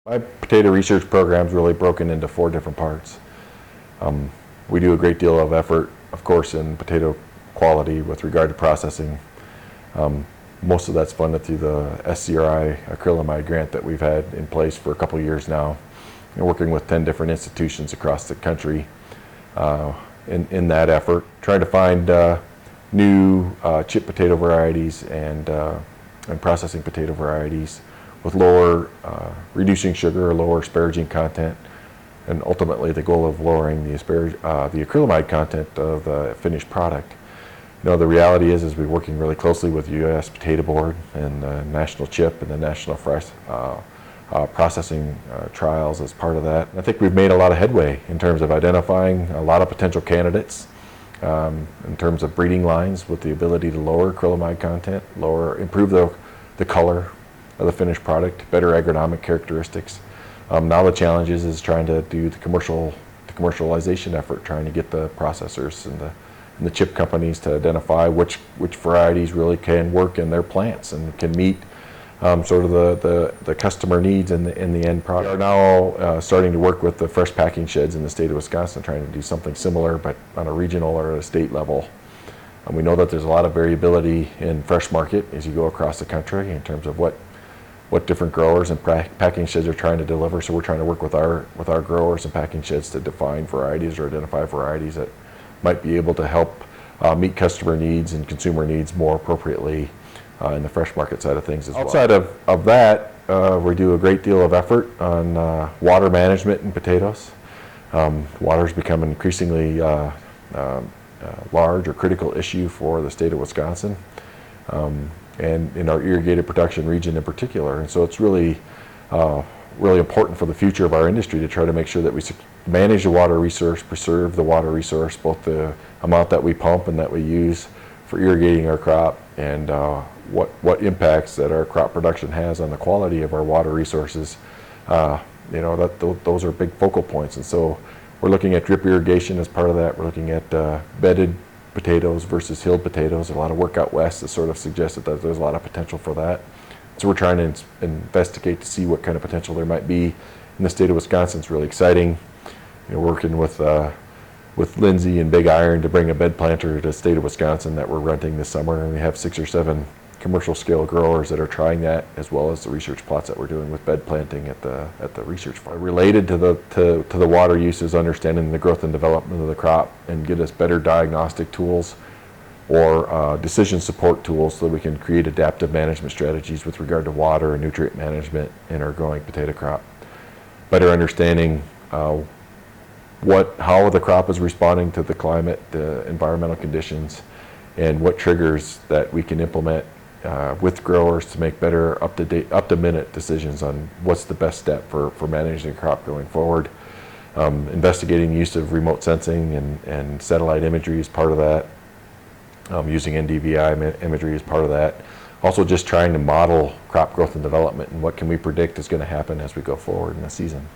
My potato research program is really broken into 4 different parts. We do a great deal of effort, of course, in potato quality with regard to processing. Most of that's funded through the SCRI acrylamide grant that we've had in place for a couple of years now. We're working with 10 different institutions across the country in that effort, trying to find new chip potato varieties and processing potato varieties with lower, reducing sugar or lower asparagine content, and ultimately the goal of lowering the acrylamide content of the finished product. You know, the reality is we're working really closely with the U.S. Potato Board and the National Chip and the National Fresh Processing trials as part of that. I think we've made a lot of headway in terms of identifying a lot of potential candidates in terms of breeding lines with the ability to lower acrylamide content, improve the color of the finished product, better agronomic characteristics. Now the challenge is trying to do the commercialization effort, trying to get the processors and the chip companies to identify which varieties really can work in their plants and can meet sort of the customer needs in the end product. We are now starting to work with the fresh packing sheds in the state of Wisconsin, trying to do something similar but on a regional or a state level. And we know that there's a lot of variability in fresh market as you go across the country in terms of what different growers and packing sheds are trying to deliver. So we're trying to work with our growers and packing sheds to define varieties or identify varieties that might be able to help meet customer needs and consumer needs more appropriately in the fresh market side of things as well. Outside of that, we do a great deal of effort on water management in potatoes. Water's become an increasingly large or critical issue for the state of Wisconsin. And in our irrigated production region in particular. And so it's really important for the future of our industry to try to make sure that we manage the water resource, preserve the water resource, both the amount that we pump and that we use for irrigating our crop, and what impacts that our crop production has on the quality of our water resources. You know, those are big focal points. And so we're looking at drip irrigation as part of that. We're looking at bedded potatoes versus hilled potatoes. A lot of work out west has sort of suggested that there's a lot of potential for that. So we're trying to investigate to see what kind of potential there might be in the state of Wisconsin. It's really exciting. You know, working with Lindsay and Big Iron to bring a bed planter to the state of Wisconsin that we're renting this summer, and we have 6 or 7 commercial scale growers that are trying that, as well as the research plots that we're doing with bed planting at the research farm. Related to the water use is understanding the growth and development of the crop and get us better diagnostic tools or decision support tools so that we can create adaptive management strategies with regard to water and nutrient management in our growing potato crop. Better understanding how the crop is responding to the climate, the environmental conditions, and what triggers that we can implement with growers to make better up-to-minute decisions on what's the best step for managing the crop going forward. Investigating the use of remote sensing and satellite imagery is part of that. Using NDVI imagery is part of that. Also just trying to model crop growth and development and what can we predict is going to happen as we go forward in the season.